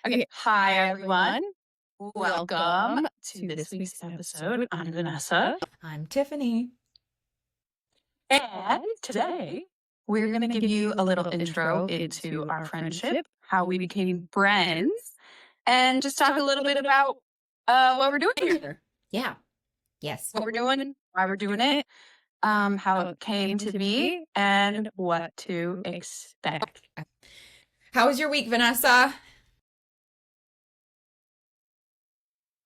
Okay, hi everyone. Welcome to this week's episode. I'm Vanessa, I'm Tiffany. and today we're going to give you a little intro into our friendship, how we became friends, and just talk a little bit about what we're doing here. Yeah. Yes. What we're doing, why we're doing it, how it came to be, and what to expect. How was your week, Vanessa?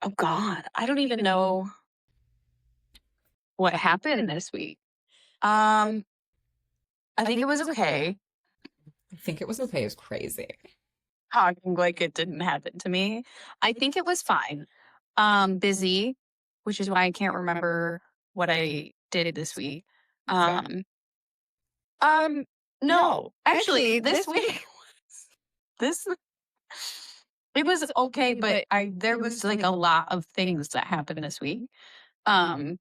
Oh God, I don't even know what happened this week. I think it was okay. I think it was okay. It was crazy. Talking like it didn't happen to me. I think it was fine. Busy, which is why I can't remember what I did this week. Um, no, actually, this week this it was okay, but there was like a lot of things that happened this week. Um,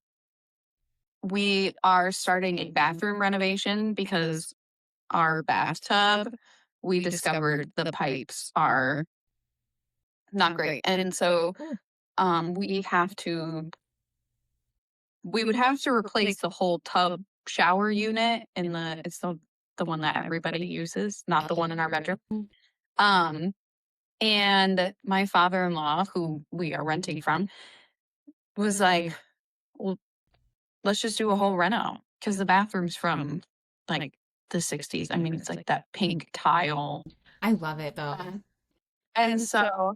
we are starting a bathroom renovation because our bathtub, we discovered the pipes are not great. And so we would have to replace the whole tub shower unit in the one that everybody uses, not the one in our bedroom. Um and my father-in-law, who we are renting from, was like, well, let's just do a whole reno because the bathroom's from like the 60s. I mean, it's like that pink tile. I love it though. And so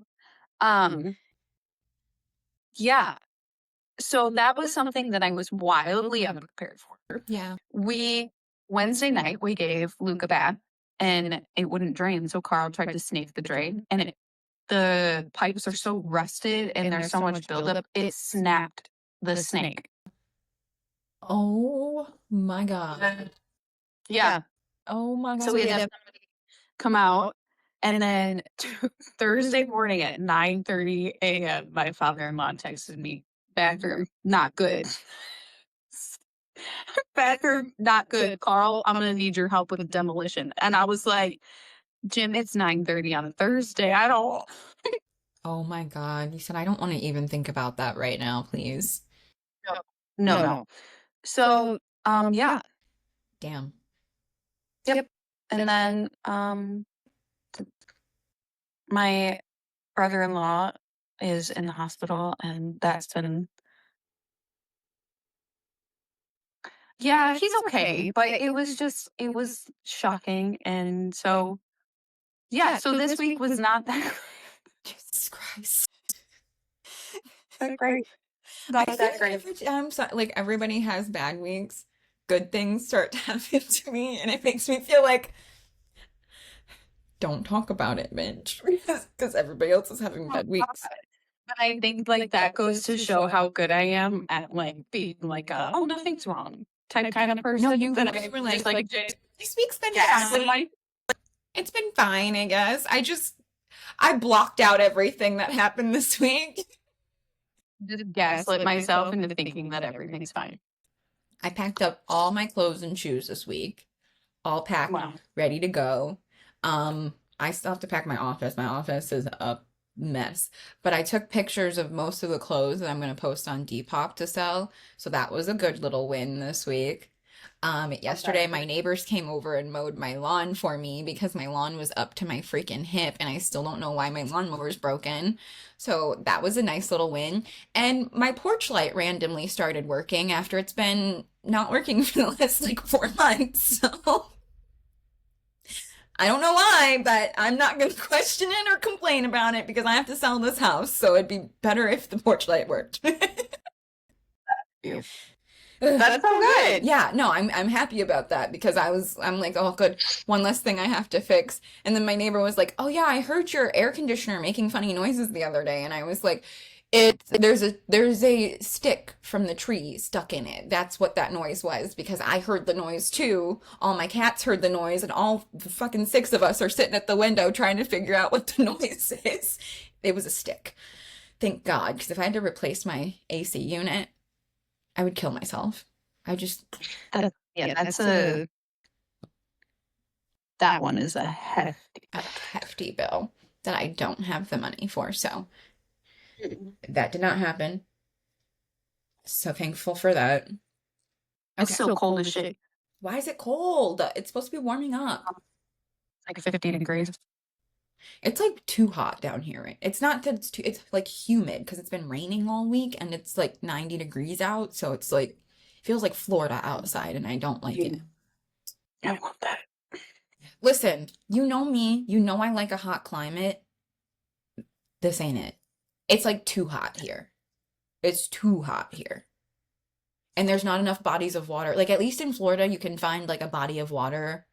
yeah. So that was something that I was wildly unprepared for. Yeah. Wednesday night, we gave Luke a bath and it wouldn't drain. So Carl tried to snake the drain and the pipes are so rusted and there's so much buildup, it snapped the snake. Oh my God. Yeah. Oh my God. So we had somebody come out, and then Thursday morning at 9:30 a.m., my father-in-law texted me, bathroom, not good. Bathroom, not good. Carl, I'm gonna need your help with demolition. And I was like, Jim, it's 9:30 on a Thursday. I don't. Oh my God. You said I don't want to even think about that right now, please. No. So, yeah. Damn. Yep. And then, my brother-in-law is in the hospital, and that's been. Yeah, he's okay, but it was shocking. And so, yeah, so this week was not that Jesus Christ. great. I Not feel that like great. every time like everybody has bad weeks, good things start to happen to me, and it makes me feel like don't talk about it, bitch, because everybody else is having bad weeks. But I think like that goes to show how good I am at like being like oh, nothing's wrong type kind of person. No, you that I were just like this week's been gaslit fine. It's been fine, I guess. I blocked out everything that happened this week. myself into thinking that everything's fine. I packed up all my clothes and shoes this week, all packed, Wow. ready to go. I still have to pack my office. My office is a mess, but I took pictures of most of the clothes that I'm going to post on Depop to sell. So that was a good little win this week. Yesterday, my neighbors came over and mowed my lawn for me because my lawn was up to my freaking hip and I still don't know why my lawnmower's broken. So that was a nice little win. And my porch light randomly started working after it's been not working for the last like 4 months. So I don't know why, but I'm not going to question it or complain about it because I have to sell this house. So it'd be better if the porch light worked. That's so good. Yeah, no, I'm happy about that because I'm like, oh good, one less thing I have to fix. And then my neighbor was like, oh yeah, I heard your air conditioner making funny noises the other day, and I was like, there's a stick from the tree stuck in it. That's what that noise was because I heard the noise too. All my cats heard the noise, and all the fucking 6 of us are sitting at the window trying to figure out what the noise is. It was a stick. Thank God, because if I had to replace my AC unit, I would kill myself. That one is a hefty. hefty bill. that I don't have the money for. So that did not happen. So thankful for that. It's still cold as shit. Why is it cold? It's supposed to be warming up. Like 50 degrees. It's like too hot down here. Right? It's not that it's too, it's like humid because it's been raining all week and it's like 90 degrees out. So it's like, feels like Florida outside and I don't like it. I want that. Listen, you know me. You know I like a hot climate. This ain't it. It's like too hot here. It's too hot here. And there's not enough bodies of water. Like, at least in Florida, you can find like a body of water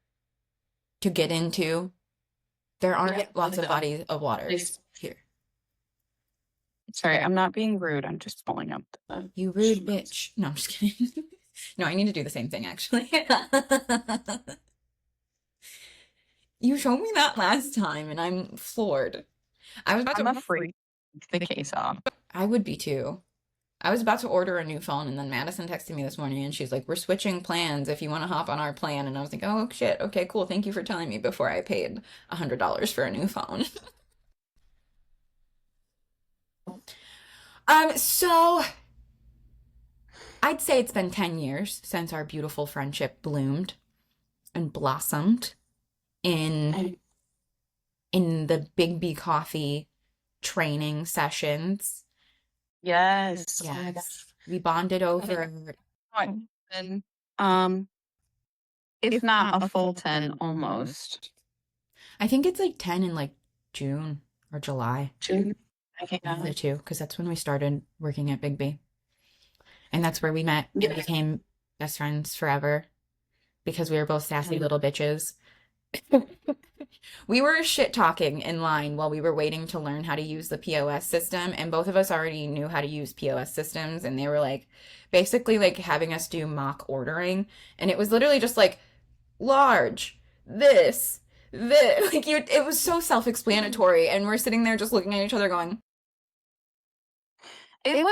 to get into. There aren't lots of bodies of water here. Sorry, I'm not being rude. I'm just pulling up. You rude bitch. No, I'm just kidding. No, I need to do the same thing, actually. You showed me that last time, and I'm floored. I'm afraid to take the case off. I would be too. I was about to order a new phone, and then Madison texted me this morning, and she's like, "We're switching plans if you want to hop on our plan." And I was like, "Oh, shit. Okay, cool. Thank you for telling me before I paid $100 for a new phone." So I'd say it's been 10 years since our beautiful friendship bloomed and blossomed in the Big B Coffee training sessions. Yes. We bonded over. And if not a full 10, almost. I think it's like 10 in like June or July. June. The two, because that's when we started working at Big B. And that's where we met and became best friends forever because we were both sassy little bitches. We were shit talking in line while we were waiting to learn how to use the POS system, and both of us already knew how to use POS systems, and they were like basically like having us do mock ordering, and it was literally just like large, this like it was so self-explanatory, and we're sitting there just looking at each other going, it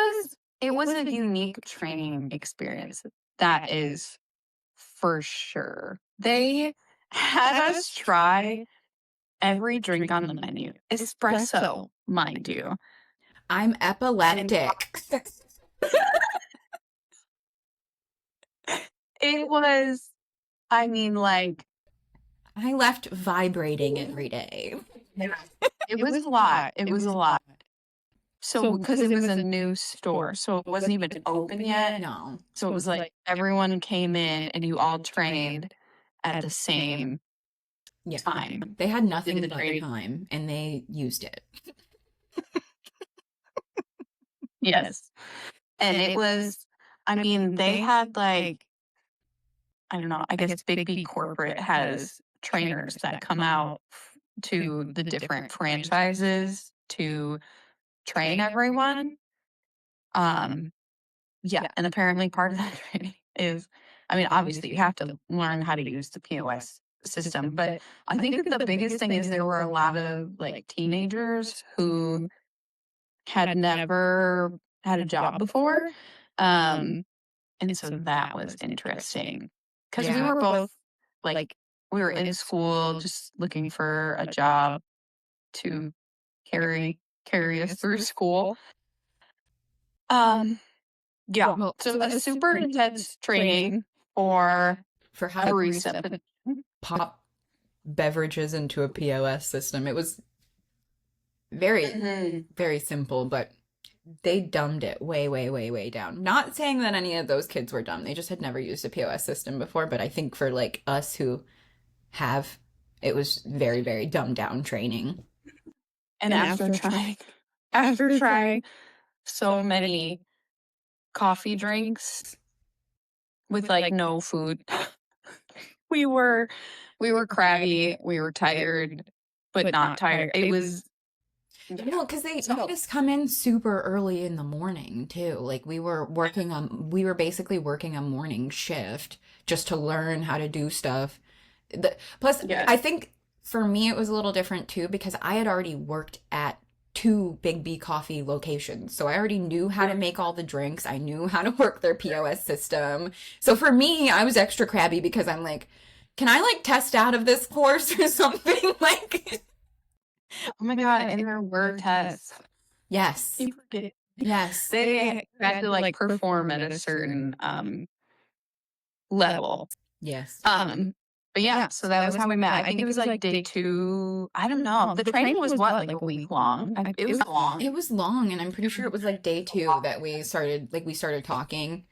was a unique training experience. That is for sure. They had us try every drink on the menu. Espresso, mind you. I'm epileptic. It was, I mean, like, I left vibrating every day. It was a lot. It was a lot. So, because it was a new store, so it wasn't even open yet. No. So it was like everyone came in and you all trained at the same time. They had nothing but time and they used it. Yes. And it was, I mean, they had like, I don't know, I guess Big B Corporate has trainers that come out to the different franchises to train everyone. Yeah, and apparently part of that training is, I mean, obviously you have to learn how to use the POS system, but I think that the biggest thing is there were a lot of like teenagers who had never had a job before. And so that was interesting because we were both like, we were in school just looking for a job to carry us through school. Yeah, well, so a super intense training for how to barista. Pop beverages into a POS system. It was very, very simple, but they dumbed it way, way, way, way down. Not saying that any of those kids were dumb. They just had never used a POS system before, but I think for like us who have, it was very, very dumbed down training. And after trying so many coffee drinks with like no food, we were crabby, we were tired, but not tired. It was, no, because they made us come in super early in the morning too. Like we were basically working a morning shift just to learn how to do stuff. Plus, I think for me it was a little different too because I had already worked at 2 Big B Coffee locations. So I already knew how to make all the drinks. I knew how to work their POS system. So for me, I was extra crabby because I'm like, can I like test out of this course or something? Like, Oh my god, and there were tests. Yes. You forget. Yes. They had to like perform at a certain level. Yes. But yeah, so that was how we met. I think it was like day 2. I don't know. The training was what, like a week long? It was long. It was long, and I'm pretty sure it was like day 2 that we started talking.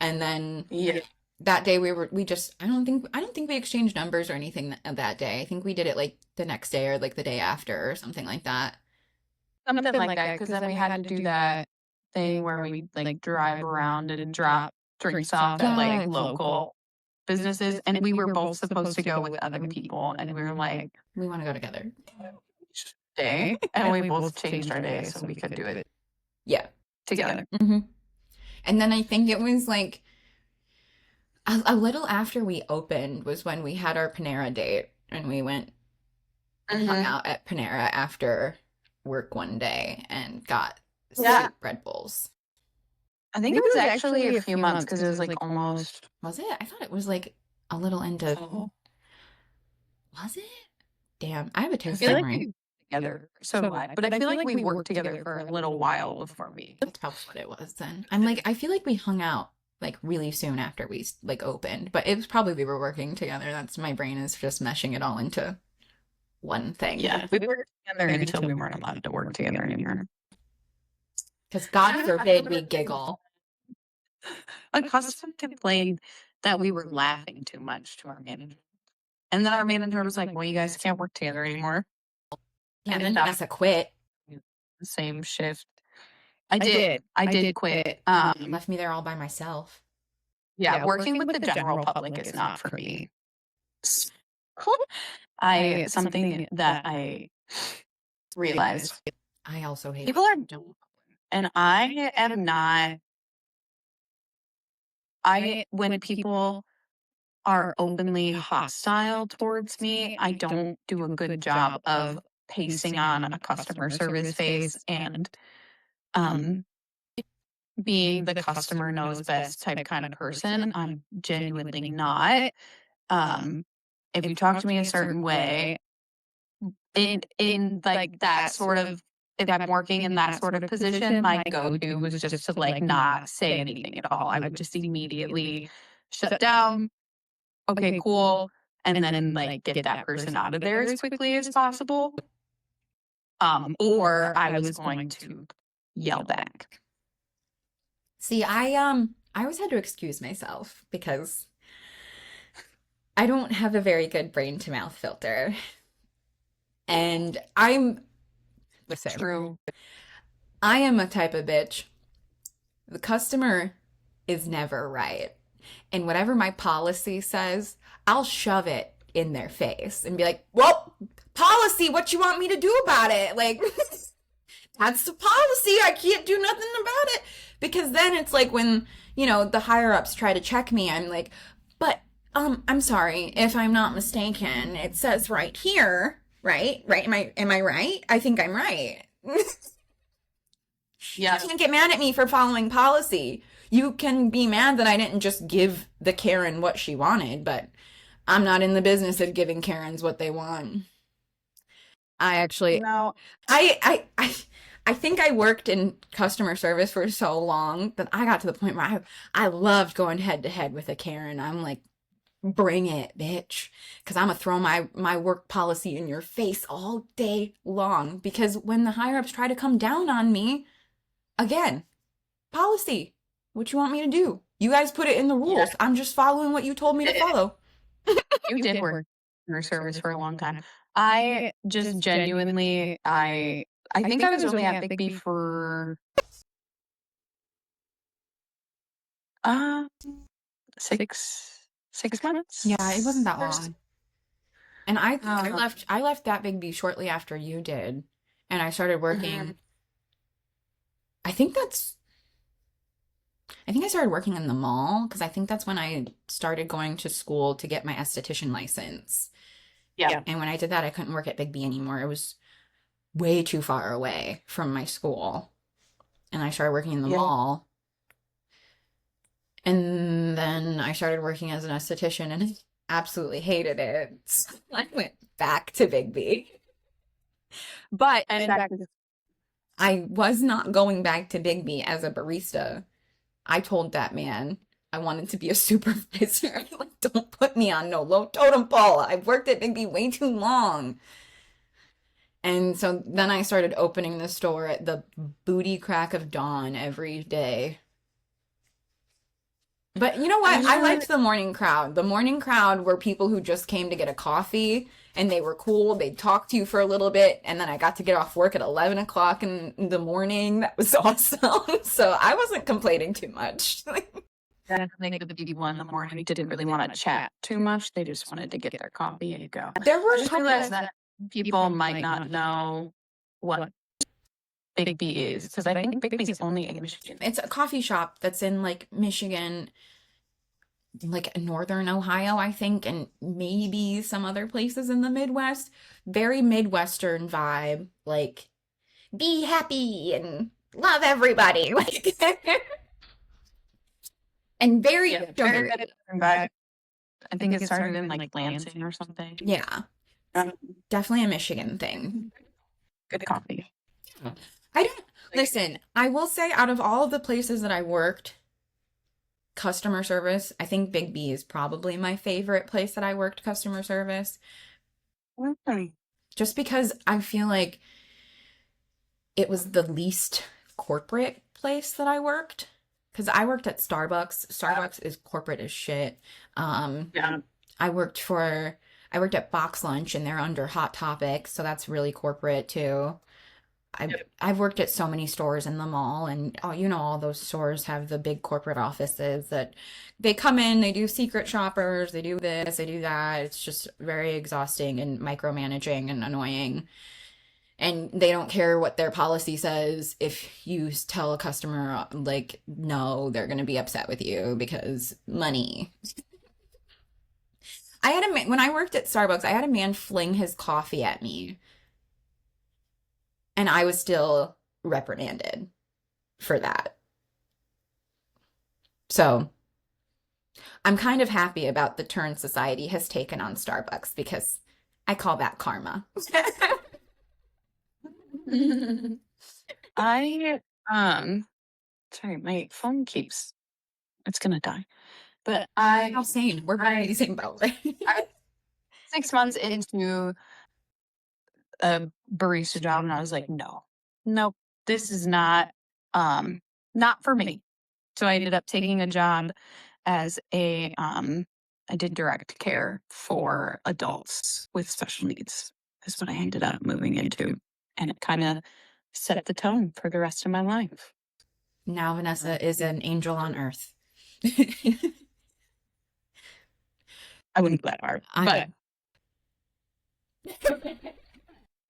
And then Yeah. that day I don't think we exchanged numbers or anything that day. I think we did it like the next day or like the day after or something like that. Something like that, because then we had to do that thing where we like drive around and drop drinks off at like Yes. local businesses, and we were both supposed to go with other people, and we were like, We want to go together. day, and we both changed our day so we could do it Yeah. together. Mm-hmm. And then I think it was like a little after we opened was when we had our Panera date, and we went and hung out at Panera after work one day and got Yeah. Red Bulls. I think it was actually a few months, because it was like almost. Was it? I thought it was like a little into. Oh. Was it? Damn, I have a I toast feel like memory. we together. So do I. But I feel like we worked together for a little while before we. That's probably what it was then. I'm like, I feel like we hung out like really soon after we like opened, but it was probably we were working together. That's my brain is just meshing it all into one thing. Yeah, we worked together until we weren't allowed to work together anymore. Because God forbid we giggle. A customer complained that we were laughing too much to our manager. And then our manager was like, well, you guys can't work together anymore. Yeah, and then Vanessa quit. The same shift. I did quit. Left me there all by myself. Yeah, working with the general public is not for me. Something that I realized. I also hate People are dumb. And I am not. When people are openly hostile towards me, I don't do a good job of pacing on a customer service face and being the customer knows best type kind of person. I'm genuinely not. If you talk to me a certain way, in like that sort of, if I'm working in that sort of position, my go-to was just to like not say anything at all. I would just immediately shut down. Okay, cool. And then like get that person out of there as quickly as possible. Or I was going to yell back. See, I always had to excuse myself because I don't have a very good brain to mouth filter. And listen, True. I am a type of bitch. The customer is never right. And whatever my policy says, I'll shove it in their face and be like, well, policy, what you want me to do about it? Like, that's the policy. I can't do nothing about it. Because then it's like when, the higher ups try to check me, I'm like, but, I'm sorry, if I'm not mistaken, it says right here, right? Right? Am I right? I think I'm right. Yeah. You can't get mad at me for following policy. You can be mad that I didn't just give the Karen what she wanted, but I'm not in the business of giving Karens what they want. I actually, No. I think I worked in customer service for so long that I got to the point where I loved going head to head with a Karen. I'm like, bring it, bitch. Because I'm going to throw my work policy in your face all day long. Because when the higher ups try to come down on me, again, policy. What you want me to do? You guys put it in the rules. Yeah. I'm just following what you told me to follow. You did work in customer service for a long time. I just genuinely, I think I was only at Big B for 6 months. Yeah, it wasn't that long. And I left that Big B shortly after you did, and I started working. I think I started working in the mall because I think that's when I started going to school to get my esthetician license. Yeah. And when I did that, I couldn't work at Big B anymore. It was way too far away from my school. And I started working in the mall. And then I started working as an esthetician and I absolutely hated it. So I went back to Big B. But And in fact, I was not going back to Bigby as a barista. I told that man I wanted to be a supervisor. Like, don't put me on no low totem pole. I've worked at Bigby way too long. And so then I started opening the store at the booty crack of dawn every day. But you know what? I liked the morning crowd. The morning crowd were people who just came to get a coffee and they were cool. They'd talk to you for a little bit. And then I got to get off work at 11 o'clock in the morning. That was awesome. So I wasn't complaining too much. I think the BD1 in the morning didn't really want to chat too much. They just wanted to get their coffee and go. There were I just realized that people might not know what Big B is, because I think Big B is only in Michigan. It's a coffee shop that's in like Michigan, like northern Ohio, I think, and maybe some other places in the Midwest. Very Midwestern vibe, like be happy and love everybody. Like and very Very good vibe. I think it started in like Lansing or something. yeah. Definitely a Michigan thing. Good coffee. I don't listen, I will say out of all of the places that I worked, customer service, I think Big B is probably my favorite place that I worked customer service. Okay. Just because I feel like it was the least corporate place that I worked. Because I worked at Starbucks. Starbucks is corporate as shit. Yeah. I worked at Box Lunch and they're under Hot Topic, so that's really corporate too. I've worked at so many stores in the mall, and all those stores have the big corporate offices that they come in, they do secret shoppers, they do this, they do that. It's just very exhausting and micromanaging and annoying. And they don't care what their policy says. If you tell a customer, like, no, they're going to be upset with you because money. When I worked at Starbucks, I had a man fling his coffee at me. And I was still reprimanded for that. So I'm kind of happy about the turn society has taken on Starbucks because I call that karma. Sorry, my phone it's gonna die. But How sane. We're very in the same boat. 6 months into a barista job, and I was like, nope, this is not for me. So I ended up taking a job as I did direct care for adults with special needs. That's what I ended up moving into, and it kind of set the tone for the rest of my life. Now Vanessa is an angel on earth. I wouldn't go that hard, but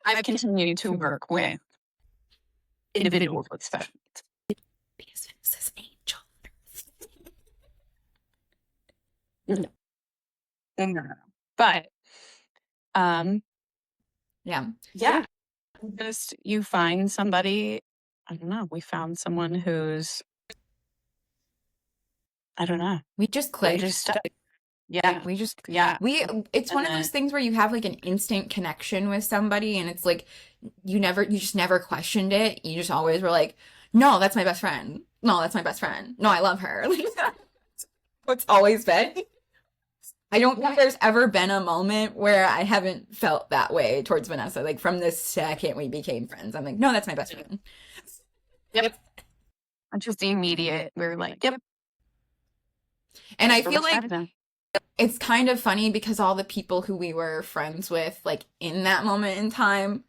I've continued to work with individuals with special needs. Because Vanessa's an angel. No. But yeah. Just you find somebody, I don't know, we found someone who's, I don't know. We just clicked. It's one of those things where you have like an instant connection with somebody and it's like you just never questioned it. You just always were like, no, that's my best friend. No, that's my best friend. No, I love her. Like that's what's always been. I don't think there's ever been a moment where I haven't felt that way towards Vanessa. Like from the second we became friends, I'm like, no, that's my best friend. Yep. Just the immediate, we were like, yep. And I feel like it's kind of funny because all the people who we were friends with, like in that moment in time,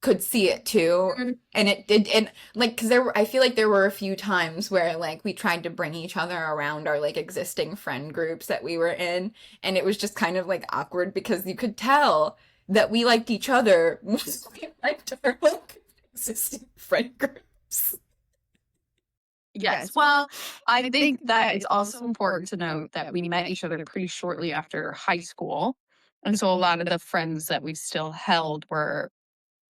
could see it too. And it did, and like, because I feel like there were a few times where like we tried to bring each other around our like existing friend groups that we were in, and it was just kind of like awkward because you could tell that we liked each other most we liked our like existing friend groups. Yes. Well, I think that it's also important to note that we met each other pretty shortly after high school. And so a lot of the friends that we still held were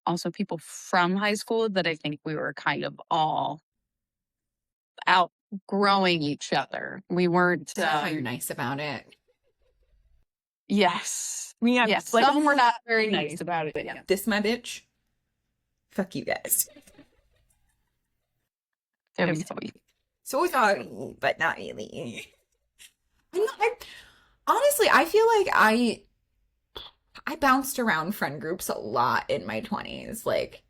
also people from high school that I think we were kind of all outgrowing each other. We weren't. That's how you're nice about it. Yes. Yes. Like, some were not very nice about it. Yeah. This my bitch. Fuck you guys. Very sweet. So sorry, but not really. Honestly, I feel like I bounced around friend groups a lot in my 20s. Like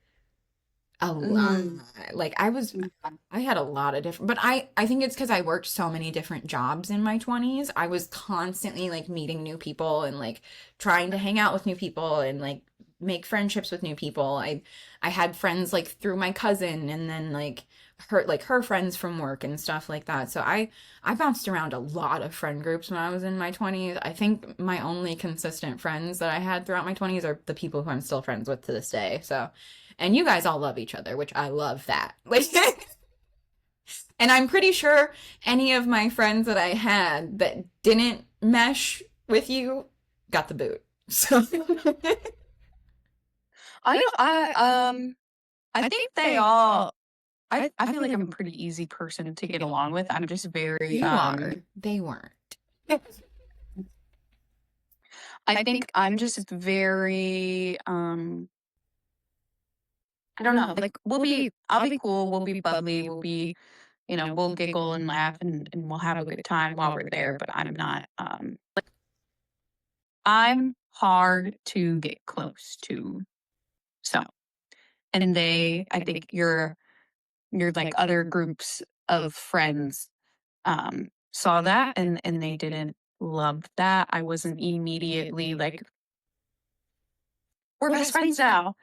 a lot. Mm. Like I had a lot of different, but I think it's because I worked so many different jobs in my 20s. I was constantly like meeting new people and like trying to hang out with new people and like make friendships with new people. I had friends like through my cousin and then like her friends from work and stuff like that. So I bounced around a lot of friend groups when I was in my 20s. I think my only consistent friends that I had throughout my 20s are the people who I'm still friends with to this day. So and you guys all love each other, which I love that. Like, and I'm pretty sure any of my friends that I had that didn't mesh with you got the boot. So, I think they all. I feel like I'm a pretty easy person to get along with. I'm just very you are. They weren't. I think I'm just very I don't know, like I'll be cool, we'll be bubbly, we'll be, we'll giggle and laugh and we'll have a good time while we're there, but I'm not I'm hard to get close to. So, and I think your like other groups of friends saw that and they didn't love that. I wasn't immediately like we're best friends now.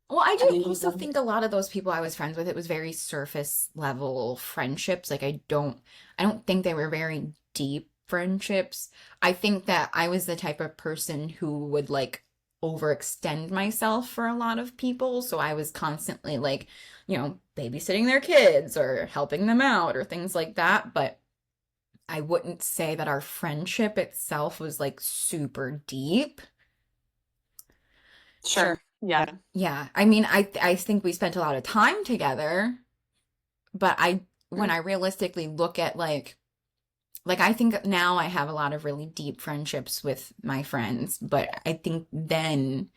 Well, I I do also mean, think a lot of those people I was friends with, it was very surface level friendships. Like I don't think they were very deep friendships. I think that I was the type of person who would like overextend myself for a lot of people. So I was constantly like, babysitting their kids or helping them out or things like that. But I wouldn't say that our friendship itself was like super deep. sure. Yeah. Yeah, I mean, I think we spent a lot of time together, but when I realistically look at like I think now I have a lot of really deep friendships with my friends, but I think then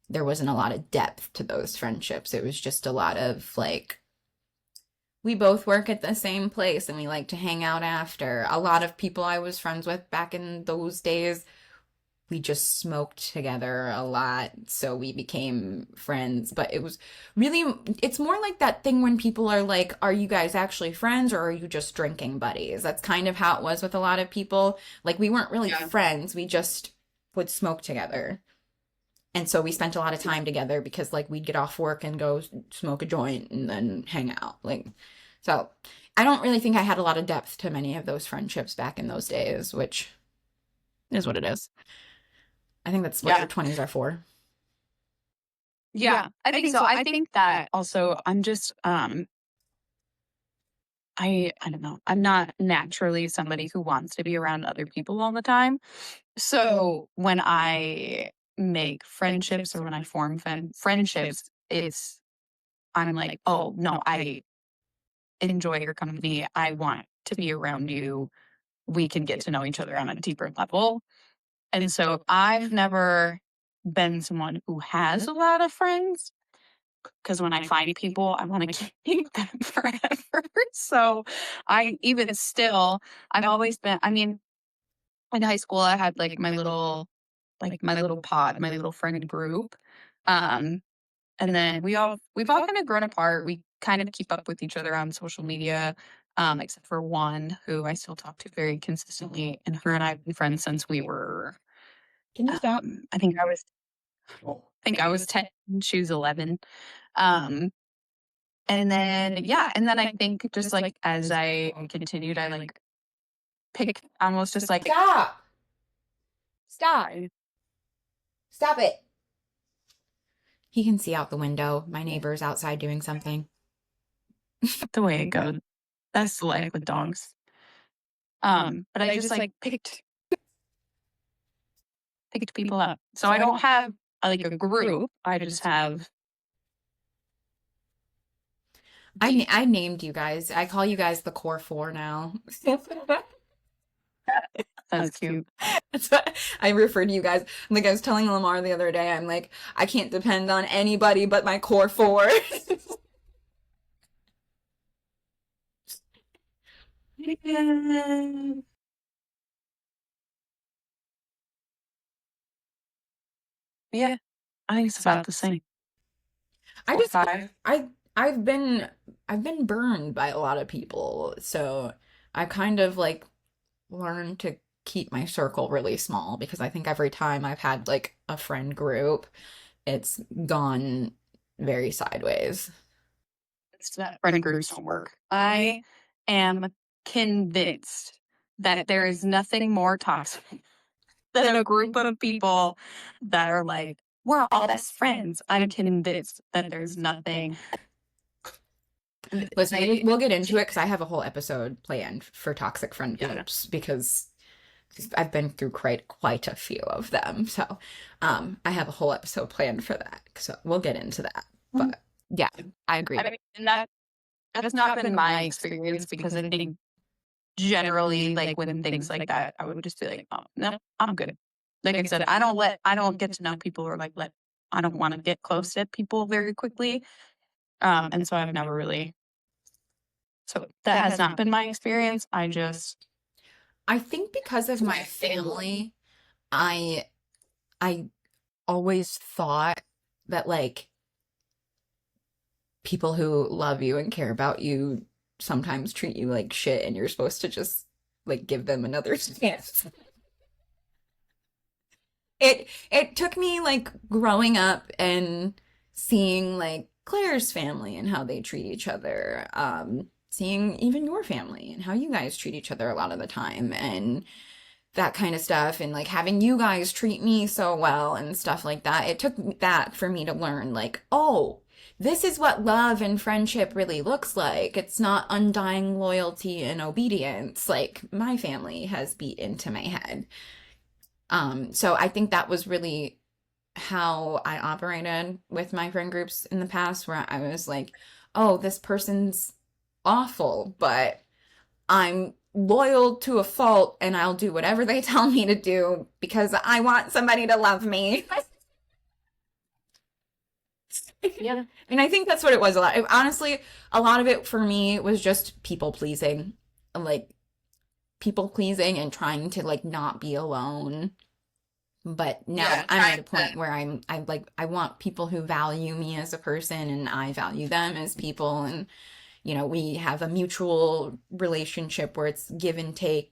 there wasn't a lot of depth to those friendships. It was just a lot of like we both work at the same place and we like to hang out after. A lot of people I was friends with back in those days we just smoked together a lot, so we became friends. But it was really, it's more like that thing when people are like, are you guys actually friends or are you just drinking buddies? That's kind of how it was with a lot of people. Like, we weren't really Yeah. friends, we just would smoke together. And so we spent a lot of time together because, like, we'd get off work and go smoke a joint and then hang out. Like, so I don't really think I had a lot of depth to many of those friendships back in those days, which is what it is. I think that's what Yeah. your 20s are for. Yeah. I think so. I think that also I'm just I don't know. I'm not naturally somebody who wants to be around other people all the time. So when I make friendships or when I form friendships, I'm like, oh no, I enjoy your company. I want to be around you. We can get to know each other on a deeper level. And so I've never been someone who has a lot of friends because when I find people, I want to keep them forever. So even still, I've always been, I mean, in high school, I had my little pod, my little friend group. Um, and then we've all kind of grown apart. We kind of keep up with each other on social media, except for one who I still talk to very consistently. And her and I have been friends since we were, Can you stop? I think I was 10, and she was 11. Um, and then, yeah. And then I think just like as I continued, I like pick almost just like, Stop! stop. Stop it! He can see out the window. My neighbor's outside doing something. The way it goes. That's the life with dogs. But I just like picked people up. So I don't have like a group. I just have I named you guys. I call you guys the core four now. That's cute. That's what I refer to you guys. Like I was telling Lamar the other day, I'm like, I can't depend on anybody but my core four. Yeah, I think it's about the same. I Four, just five. I've been burned by a lot of people, so I kind of like learned to keep my circle really small because I think every time I've had like a friend group, it's gone very sideways. It's that friend groups don't work. I am convinced that there is nothing more toxic than a group of people that are like, we're all best friends. I'm convinced that there's nothing. Listen, we'll get into it because I have a whole episode planned for toxic friend Yeah. groups because I've been through quite a few of them. So, I have a whole episode planned for that. So we'll get into that. But yeah, I agree. I mean, and that's not been my experience because I think generally, like when things like that, I would just be like, oh no, I'm good. Like I said, I don't get to know people or like I don't want to get close to people very quickly. And so I've never really. So that has not been my experience. I think because of my family, I I always thought that like people who love you and care about you sometimes treat you like shit and you're supposed to just like give them another chance. It took me like growing up and seeing like Claire's family and how they treat each other, seeing even your family and how you guys treat each other a lot of the time and that kind of stuff and like having you guys treat me so well and stuff like that. It took that for me to learn like, oh, this is what love and friendship really looks like. It's not undying loyalty and obedience like my family has beat into my head. So I think that was really how I operated with my friend groups in the past, where I was like, oh, this person's awful, but I'm loyal to a fault and I'll do whatever they tell me to do because I want somebody to love me. Yeah. And I think that's what it was a lot. Honestly, a lot of it for me was just people pleasing. Like people pleasing and trying to like not be alone. But now Yeah, I'm at a point where I want people who value me as a person and I value them as people and you know, we have a mutual relationship where it's give and take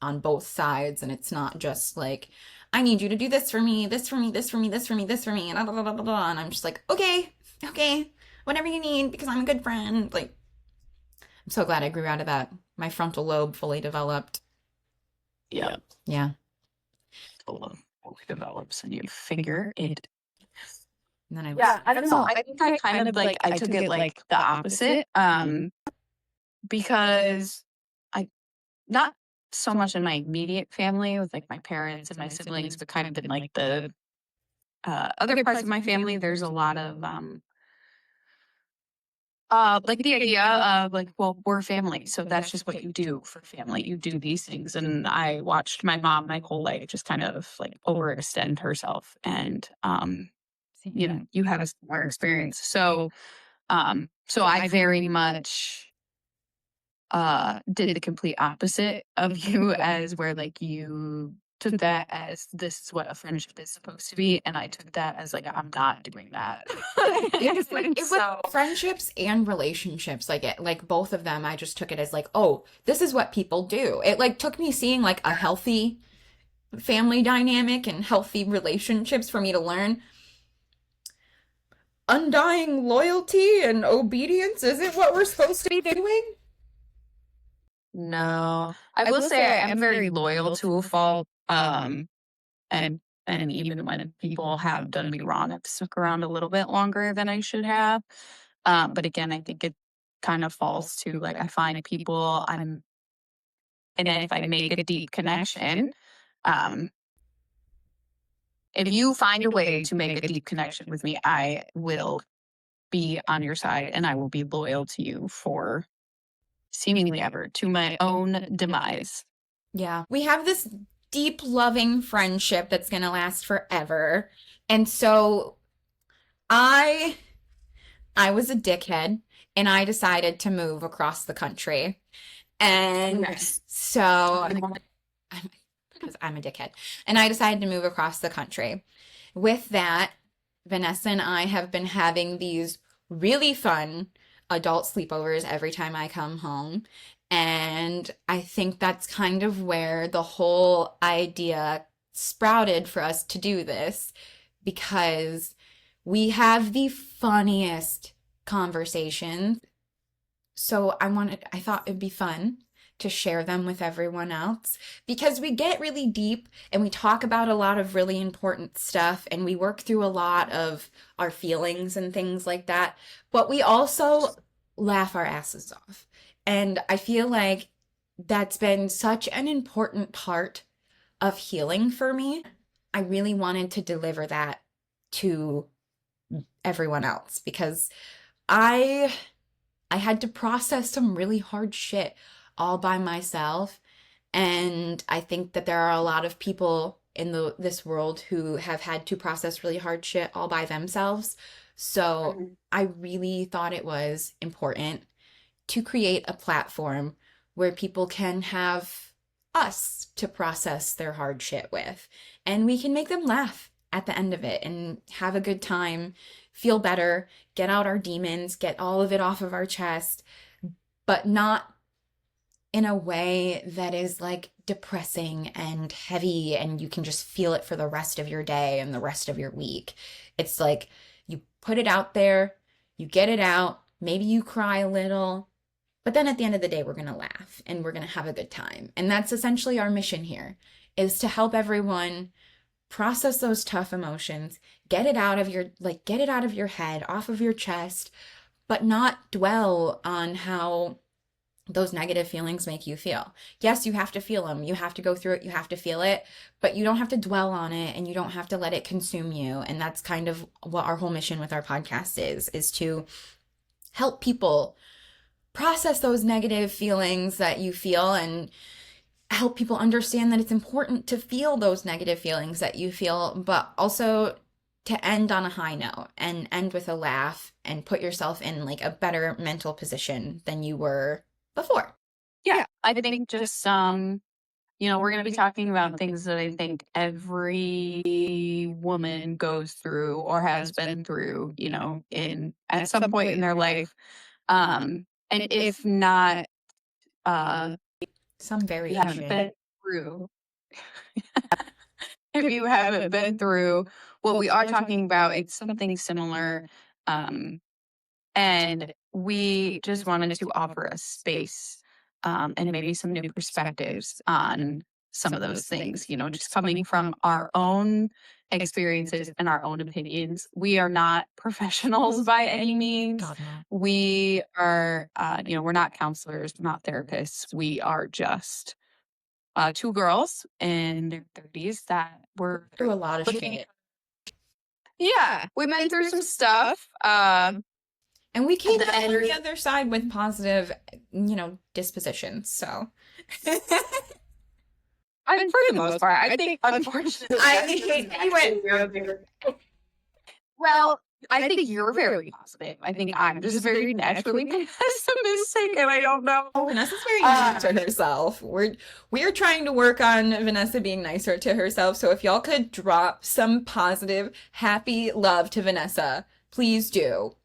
on both sides and it's not just like I need you to do this for me, this for me, this for me, this for me, this for me and blah, blah, blah, blah, blah. And I'm just like, okay, whatever you need because I'm a good friend. Like I'm so glad I grew out of that. My frontal lobe fully developed. Yeah. Yeah. Fully develops and you figure it. And then I don't know. I think I kind of like I took it like the opposite. Because I not so much in my immediate family with like my parents and my siblings, but kind of in like the other parts of my family, there's a lot of like the idea of like, well, we're family, so that's just what you do for family. You do these things, and I watched my mom my whole life just kind of like overextend herself, and you know, you have a similar experience, so I very much did the complete opposite of you as where like you took that as this is what a friendship is supposed to be and I took that as like I'm not doing that. It was friendships and relationships like both of them I just took it as like, oh, this is what people do. It like took me seeing like a healthy family dynamic and healthy relationships for me to learn undying loyalty and obedience isn't what we're supposed to be doing. No, I will say I am very loyal to a fault. And even when people have done me wrong, I've stuck around a little bit longer than I should have. But again, I think it kind of falls to like I find people and then if I make a deep connection, um, if you find a way to make a deep connection with me, I will be on your side and I will be loyal to you for seemingly ever to my own demise. Yeah. We have this deep, loving friendship that's going to last forever. And so I was a dickhead and I decided to move across the country. And Yes. so because I'm a dickhead. And I decided to move across the country. With that, Vanessa and I have been having these really fun adult sleepovers every time I come home. And I think that's kind of where the whole idea sprouted for us to do this because we have the funniest conversations. So I thought it'd be fun to share them with everyone else because we get really deep and we talk about a lot of really important stuff and we work through a lot of our feelings and things like that. But we also laugh our asses off. And I feel like that's been such an important part of healing for me. I really wanted to deliver that to everyone else because I had to process some really hard shit all by myself. And I think that there are a lot of people in this world who have had to process really hard shit all by themselves. So I really thought it was important to create a platform where people can have us to process their hard shit with. And we can make them laugh at the end of it and have a good time, feel better, get out our demons, get all of it off of our chest, but not in a way that is like depressing and heavy and you can just feel it for the rest of your day and the rest of your week. It's like you put it out there, you get it out, maybe you cry a little, but then at the end of the day, we're going to laugh and we're going to have a good time. And that's essentially our mission here, is to help everyone process those tough emotions, get it out of your head, off of your chest, but not dwell on how those negative feelings make you feel. Yes, you have to feel them. You have to go through it. You have to feel it, but you don't have to dwell on it and you don't have to let it consume you. And that's kind of what our whole mission with our podcast is to help people process those negative feelings that you feel and help people understand that it's important to feel those negative feelings that you feel, but also to end on a high note and end with a laugh and put yourself in like a better mental position than you were before. Yeah, I think just we're going to be talking about things that I think every woman goes through or has been through, in at some point in their life. And if not, Some you haven't variation. been through, if you haven't been through what we are talking about, it's something similar. And we just wanted to offer a space and maybe some new perspectives on some of those things, just coming from our own experiences and our own opinions. We are not professionals by any means. God, no. We are, we're not counselors, we're not therapists. We are just two girls in their 30s that were Through a lot of looking. shit. Yeah, we went through some stuff. And we came And out on then- the other side with positive, dispositions. So I mean, for the most part, I think, unfortunately, well, I think you're very positive. I think I'm just very naturally pessimistic, and I don't know. Vanessa's very nice to herself. We're trying to work on Vanessa being nicer to herself. So if y'all could drop some positive, happy love to Vanessa, please do.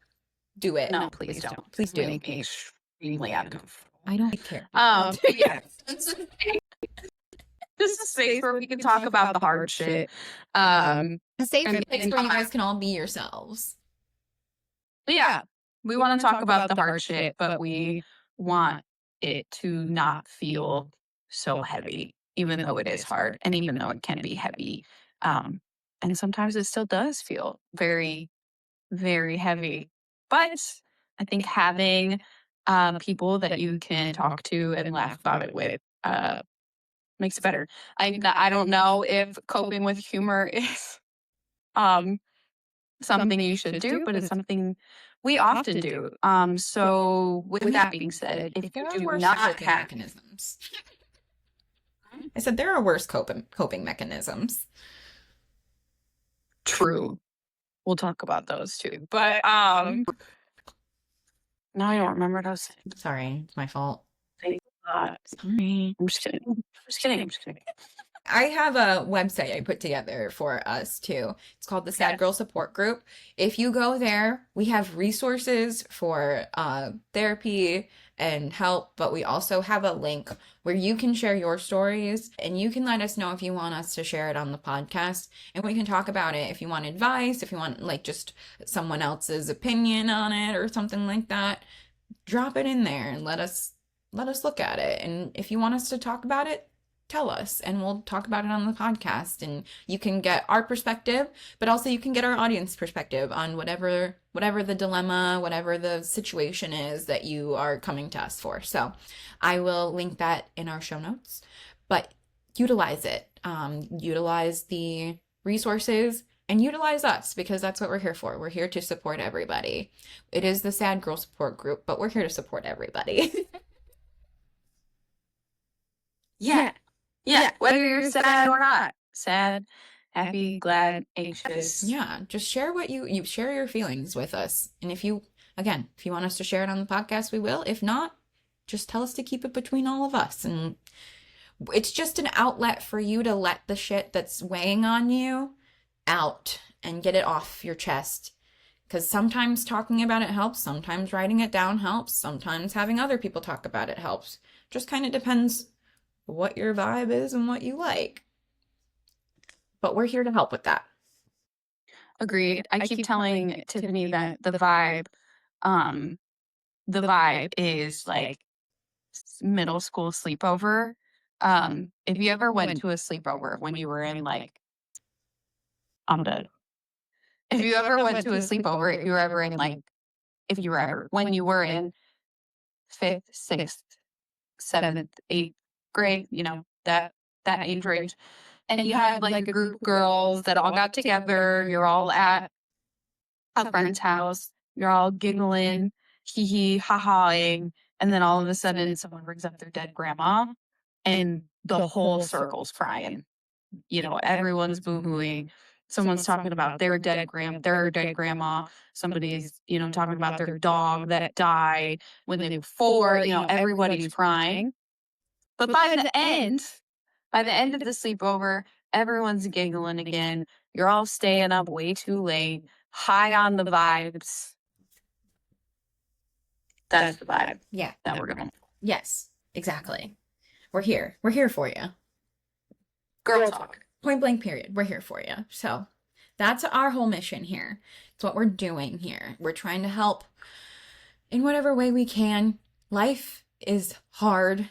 Do it. No, please don't. Please do. Make me extremely uncomfortable. I don't care. But yeah. This is a space where we can talk about the hard shit. A safe and- place where you guys can all be yourselves. But yeah, we want to talk about the hard shit, but we want it to not feel so heavy, even though it is hard and even though it can be heavy. And sometimes it still does feel very, very heavy. But I think having people that you can talk to and laugh about it with makes it better. I don't know if coping with humor is something you should do, but it's something we often do. So with that being said, if you do not have mechanisms. I said there are worse coping mechanisms. True. We'll talk about those too. But now I don't remember those. Sorry, it's my fault. Thank God. Sorry. I'm just kidding. I'm just kidding. I'm just kidding. I have a website I put together for us too. It's called the Sad Girl Support Group. If you go there, we have resources for therapy and help, but we also have a link where you can share your stories and you can let us know if you want us to share it on the podcast, and we can talk about it if you want advice, if you want like just someone else's opinion on it or something like that. Drop it in there and let us look at it. And if you want us to talk about it, tell us and we'll talk about it on the podcast, and you can get our perspective, but also you can get our audience perspective on whatever the dilemma, whatever the situation is that you are coming to us for. So I will link that in our show notes, but utilize it. Utilize the resources and utilize us, because that's what we're here for. We're here to support everybody. It is the Sad Girl Support Group, but we're here to support everybody. Yeah. Yeah. Whether you're sad or not. Sad, happy, glad, anxious. Yeah, just share what you share your feelings with us. And if you want us to share it on the podcast, we will. If not, just tell us to keep it between all of us. And it's just an outlet for you to let the shit that's weighing on you out and get it off your chest. Because sometimes talking about it helps, sometimes writing it down helps, sometimes having other people talk about it helps. Just kind of depends what your vibe is and what you like. But we're here to help with that. Agreed. I keep telling Tiffany that the vibe is like middle school sleepover. If you ever went to a sleepover when you were in like, I'm dead. If you ever went to a sleepover, if you were ever in like, if you were ever, when you were in 5th, 6th, 7th, 8th grade, you know, that age range, and you had like a group of girls that all got together, you're all at a friend's house, you're all giggling, hee hee, ha haing, and then all of a sudden someone brings up their dead grandma and the whole circle's crying. You know, everyone's boo-hooing. Someone's talking about their dead grandma. Somebody's, you know, talking about their dog that died when they were 4. You know, everybody's crying. But by the end of the sleepover, everyone's giggling again. You're all staying up way too late, high on the vibes. That's the vibe. Yeah. That we're going. Yes, exactly. We're here. We're here for you. Girl talk. Point blank period. We're here for you. So that's our whole mission here. It's what we're doing here. We're trying to help in whatever way we can. Life is hard.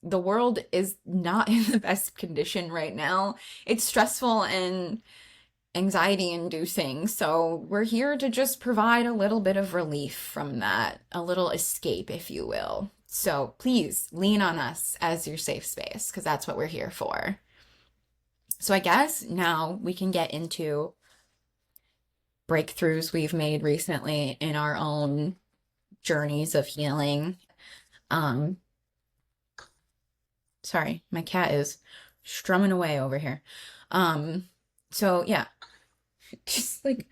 The world is not in the best condition right now. It's stressful and anxiety inducing. So we're here to just provide a little bit of relief from that, a little escape, if you will. So please lean on us as your safe space, because that's what we're here for. So I guess now we can get into breakthroughs we've made recently in our own journeys of healing. Sorry, my cat is strumming away over here. So yeah, just like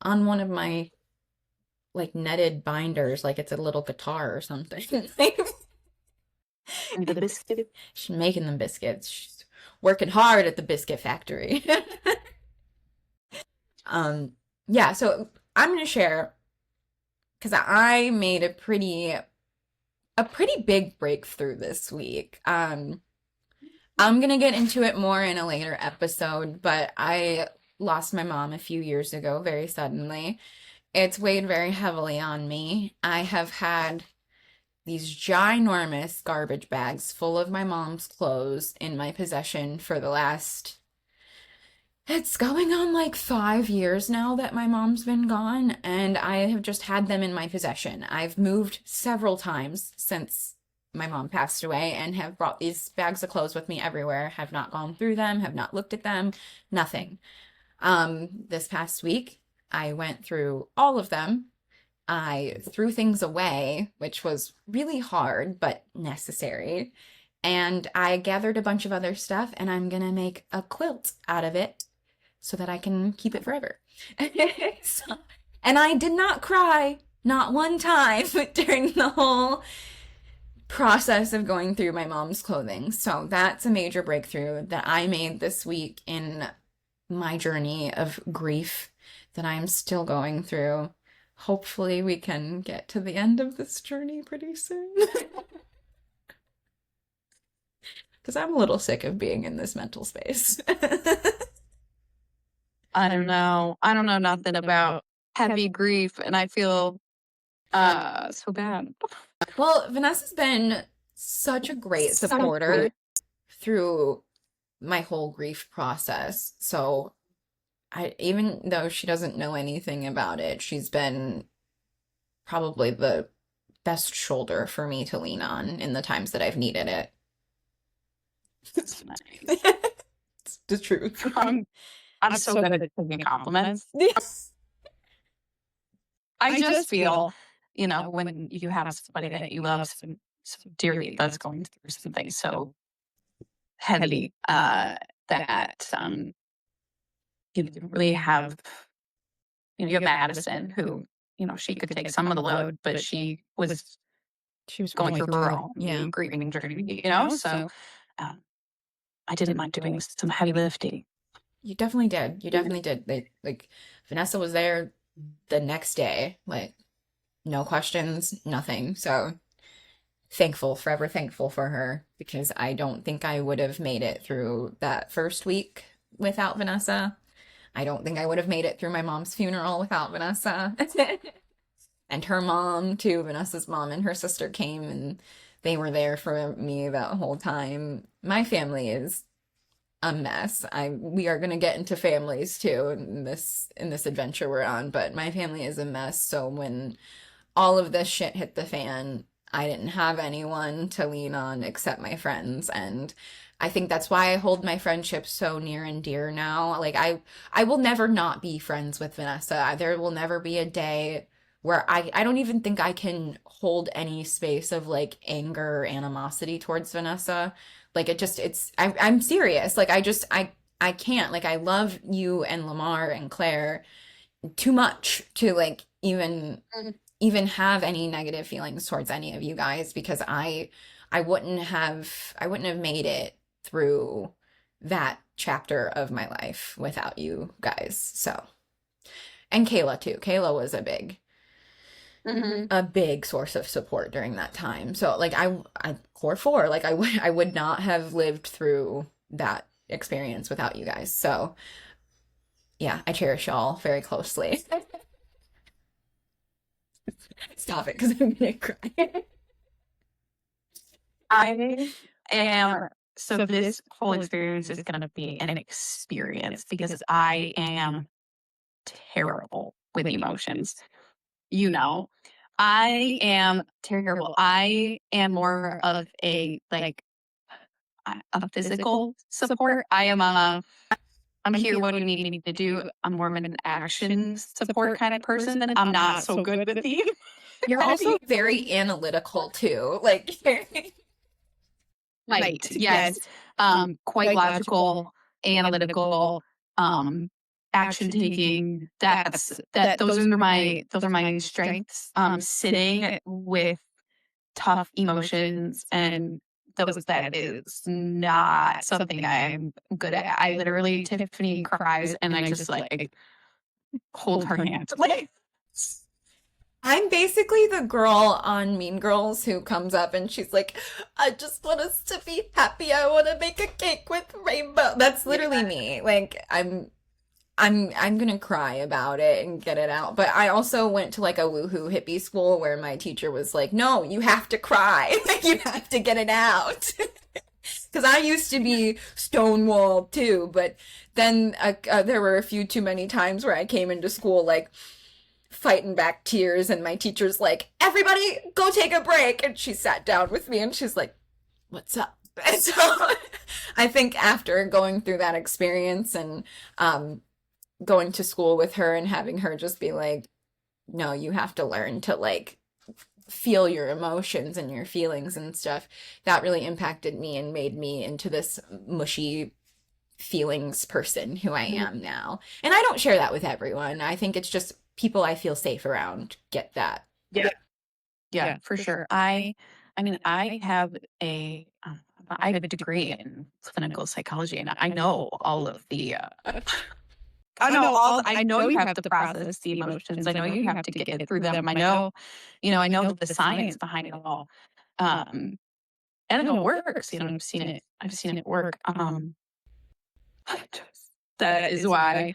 on one of my like netted binders, like it's a little guitar or something. The biscuit. She's making them biscuits. She's working hard at the biscuit factory. Yeah, so I'm gonna share, because I made a pretty big breakthrough this week. I'm gonna get into it more in a later episode, but I lost my mom a few years ago very suddenly. It's weighed very heavily on me. I have had these ginormous garbage bags full of my mom's clothes in my possession for the last... It's going on like 5 years now that my mom's been gone, and I have just had them in my possession. I've moved several times since my mom passed away and have brought these bags of clothes with me everywhere, have not gone through them, have not looked at them, nothing. This past week, I went through all of them. I threw things away, which was really hard but necessary. And I gathered a bunch of other stuff and I'm gonna make a quilt out of it so that I can keep it forever. So, and I did not cry, not one time during the whole process of going through my mom's clothing. So that's a major breakthrough that I made this week in my journey of grief that I'm still going through. Hopefully, we can get to the end of this journey pretty soon. Because I'm a little sick of being in this mental space. I don't know. I don't know nothing about heavy grief, and I feel so bad. Well, Vanessa's been such a great So supporter sweet. through my whole grief process. So even though she doesn't know anything about it, she's been probably the best shoulder for me to lean on in the times that I've needed it. It's nice. It's the truth. I'm so good at taking compliments. Yes. I just feel, when you have somebody that you love so dearly that's going through something so heavy, that you really have, you have Madison who, she could take some of the load, but she was going through her own grieving journey, so I didn't mind doing some heavy lifting. You definitely did. You definitely did. Like Vanessa was there the next day, like no questions, nothing. So thankful, forever thankful for her because I don't think I would have made it through that first week without Vanessa. I don't think I would have made it through my mom's funeral without Vanessa. And her mom too, Vanessa's mom and her sister came and they were there for me that whole time. My family is a mess. We are gonna get into families too in this adventure we're on, but my family is a mess. So when all of this shit hit the fan, I didn't have anyone to lean on except my friends, and I think that's why I hold my friendship so near and dear now. Like I will never not be friends with Vanessa. There will never be a day where I don't even think I can hold any space of like anger or animosity towards Vanessa. Like I'm serious. Like I can't. Like I love you and Lamar and Claire too much to like even have any negative feelings towards any of you guys because I wouldn't have made it through that chapter of my life without you guys. So, and Kayla too. Kayla was a big source of support during that time. So like I core four, like I would not have lived through that experience without you guys. So yeah, I cherish y'all very closely. Stop it, because I'm gonna cry. I am. So this whole experience is going to be an experience because I am terrible with emotions. I am terrible. I am more of a a physical support. I'm here. What do you need me to do? I'm more of an action support kind of person. And I'm not so good with you. You're also very analytical too. Like Right. Yes. Quite logical, analytical, action taking. Those are my strengths. Sitting with tough emotions and that is not something I'm good at. I literally Tiffany cries and I just like hold her hand. Like I'm basically the girl on Mean Girls who comes up and she's like, I just want us to be happy. I want to make a cake with rainbow. That's literally me. Like I'm gonna cry about it and get it out. But I also went to like a woohoo hippie school where my teacher was like, no, you have to cry. You have to get it out. Because I used to be stonewalled too, but then there were a few too many times where I came into school like fighting back tears, and my teacher's like, everybody go take a break. And she sat down with me and she's like, what's up? And so I think after going through that experience and going to school with her and having her just be like, no, you have to learn to like feel your emotions and your feelings and stuff, that really impacted me and made me into this mushy feelings person who I am now. And I don't share that with everyone. I think it's just people I feel safe around get that. Yeah, for sure. I mean, I have a degree in clinical psychology, and I know all of the, I know you have to process the emotions. I know you have to get through them. I know the science behind it all. And I know it works. I've seen it work. That is why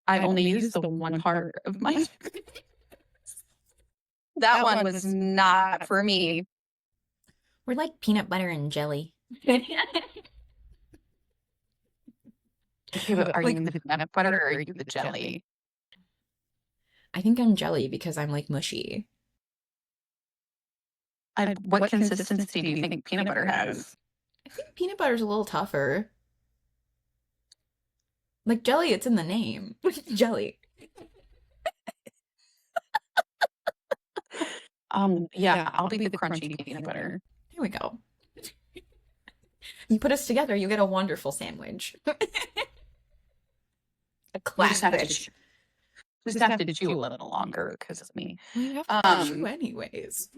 I've only used the one part of my that one was not for me. We're like peanut butter and jelly. Are you the peanut butter or are you the jelly? I think I'm jelly because I'm like mushy. What consistency do you think peanut butter has? I think peanut butter's a little tougher. Like jelly, it's in the name. Jelly. Yeah, I'll be the crunchy peanut butter. Here we go. You put us together, you get a wonderful sandwich. A Just have classic. to, just have to chew a little longer because of me. Well, you have to chew anyways.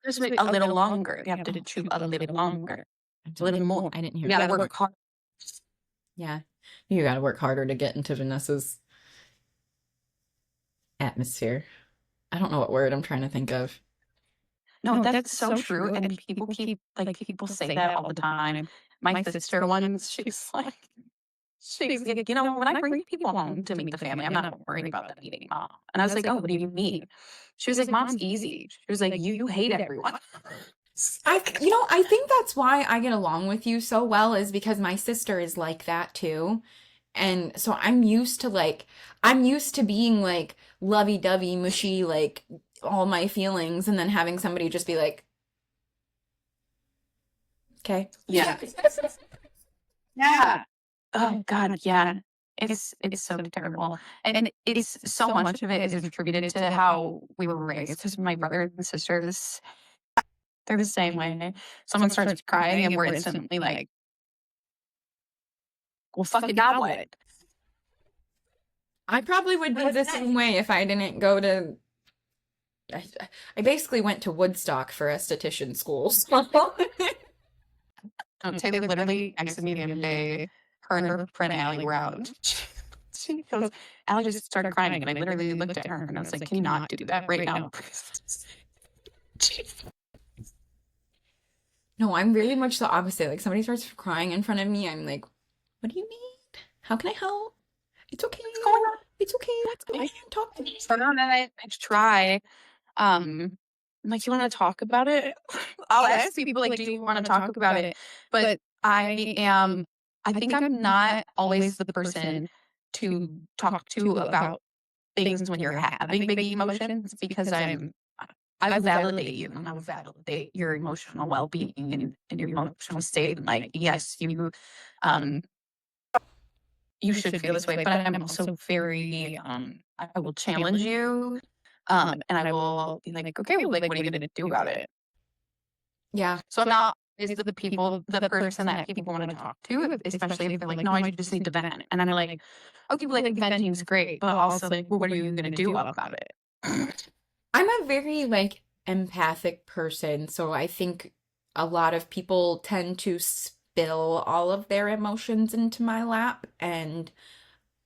Just a little longer. You have to chew a little longer. A little more. I didn't hear You gotta that. work hard. Yeah. You gotta work harder to get into Vanessa's atmosphere. I don't know what word I'm trying to think of. No, that's so true. And people say that all the time. My sister once, she's like, when I bring people home to meet the family, I'm not worried about them meeting mom. And I was like, oh, what do you mean? She was like, mom's easy. She was like, you hate everyone. I think that's why I get along with you so well is because my sister is like that too. And so I'm used to being like lovey-dovey, mushy, like all my feelings, and then having somebody just be like, okay. Yeah. Yeah. Oh God, yeah. It's so terrible. And it's so much of it is attributed to how we were raised. Because my brother and sisters, they're the same way. Someone starts crying and we're instantly like, well, fuck it, now what? I probably would be the same way if I didn't go to. I basically went to Woodstock for esthetician school. Taylor literally texted me the other day. Her and her friend Allie were out. She goes, Allie just started crying, and I literally looked at her and I was like, "Can you not do that right now?" No, I'm very much the opposite. Like somebody starts crying in front of me, I'm like, "What do you need? How can I help? It's okay. What's going on? It's okay. What's going on? Talk to me." So then I try. I'm like, you want to talk about it? I'll ask people like, do you want to talk about it? But I think I'm not always the person to talk to about things when you're having big emotions because I validate you and I validate your emotional well-being and your emotional state. And like, yes, you should feel this way, but I'm also very, I will challenge you. And I will be like, okay, well, like, what are you going to do about it? Yeah. So I'm not is the person that people want to talk to, especially if they're like, no, I just need to vent. And I'm like, okay, well, like venting is great, but also like, well, what are you going to do about it? I'm a very like empathic person, so I think a lot of people tend to spill all of their emotions into my lap, and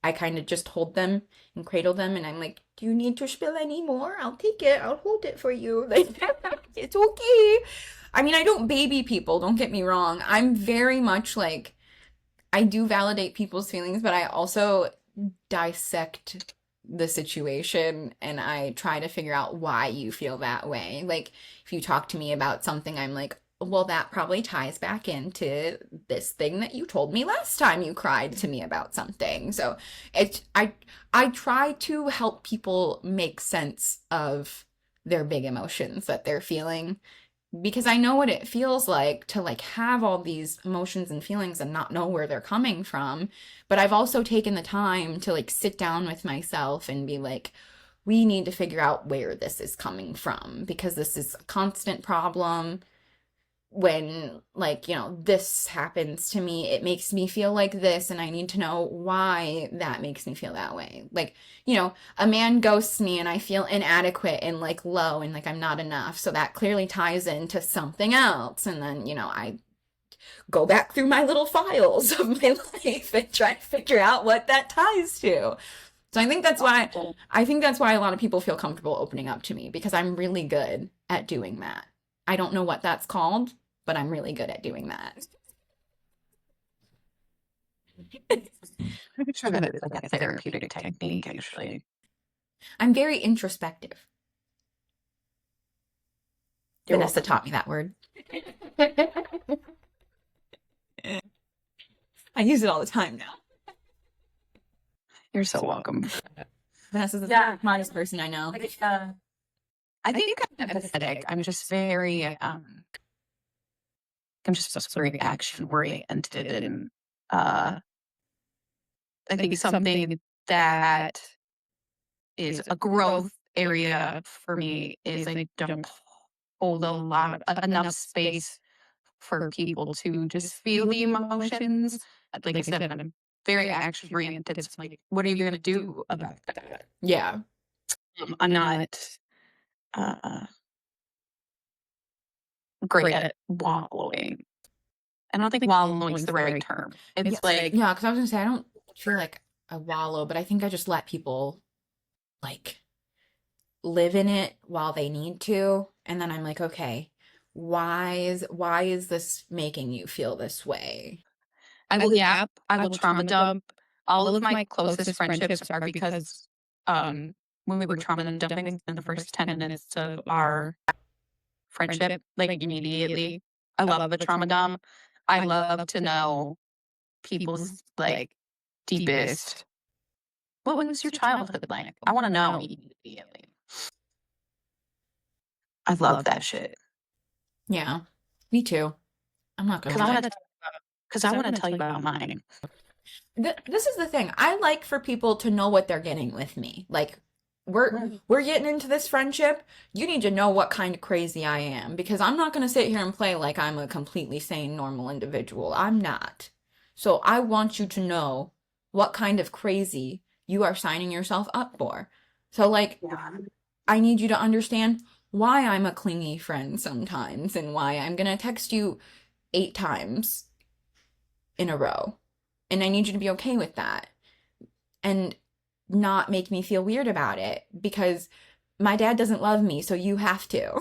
I kind of just hold them and cradle them, and I'm like, "Do you need to spill any more? I'll take it. I'll hold it for you. Like, it's okay." I mean, I don't baby people, don't get me wrong. I'm very much like I do validate people's feelings, but I also dissect the situation and I try to figure out why you feel that way. Like if you talk to me about something, I'm like, well, that probably ties back into this thing that you told me last time you cried to me about something. So I try to help people make sense of their big emotions that they're feeling because I know what it feels like to like have all these emotions and feelings and not know where they're coming from. But I've also taken the time to like sit down with myself and be like, we need to figure out where this is coming from, because this is a constant problem. When, like, you know, this happens to me, it makes me feel like this, and I need to know why that makes me feel that way. Like, you know, a man ghosts me and I feel inadequate and like low and like I'm not enough. So that clearly ties into something else. And then, you know, I go back through my little files of my life and try to figure out what that ties to. So I think that's why a lot of people feel comfortable opening up to me, because I'm really good at doing that. I don't know what that's called, but I'm really good at doing that. I'm sure that it's like a therapeutic technique, actually. I'm very introspective. You're Vanessa welcome. taught me that word. I use it all the time now. You're so welcome. Vanessa's the smartest person I know. I think I'm empathetic. I'm just very, I'm just very action oriented, and I think something that is a growth area for me is I don't hold enough space for people to just feel the emotions. Like I said, I'm very action oriented. It's like, what are you going to do about that? Yeah. I'm not great at wallowing. I don't think wallowing is the right term. It's like, Yeah, because I was gonna say, I don't feel like I wallow, but I think I just let people like live in it while they need to, and then I'm like, okay, why is this making you feel this way? I will yap, I will trauma dump. All of my closest friendships are because when we were trauma dumping in the first 10 minutes of our friendship, like immediately, I love a trauma dump. I love to know people's like deepest. What was your childhood like? I want to know immediately. I love that shit. Yeah, me too. I'm not gonna lie. Because I want to tell you about mine. This is the thing. I like for people to know what they're getting with me. Like, we're getting into this friendship. You need to know what kind of crazy I am, because I'm not going to sit here and play like I'm a completely sane, normal individual. I'm not. So I want you to know what kind of crazy you are signing yourself up for. So, like, I need you to understand why I'm a clingy friend sometimes, and why I'm going to text you 8 times in a row. And I need you to be okay with that and not make me feel weird about it, because my dad doesn't love me, so you have to.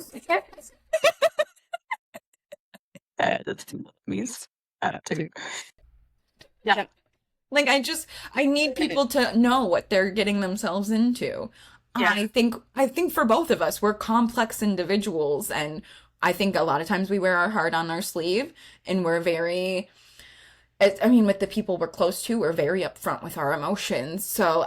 Yeah. Like, I need people to know what they're getting themselves into. Yeah. I think for both of us, we're complex individuals, and I think a lot of times we wear our heart on our sleeve, and we're very, I mean, with the people we're close to, we're very upfront with our emotions. So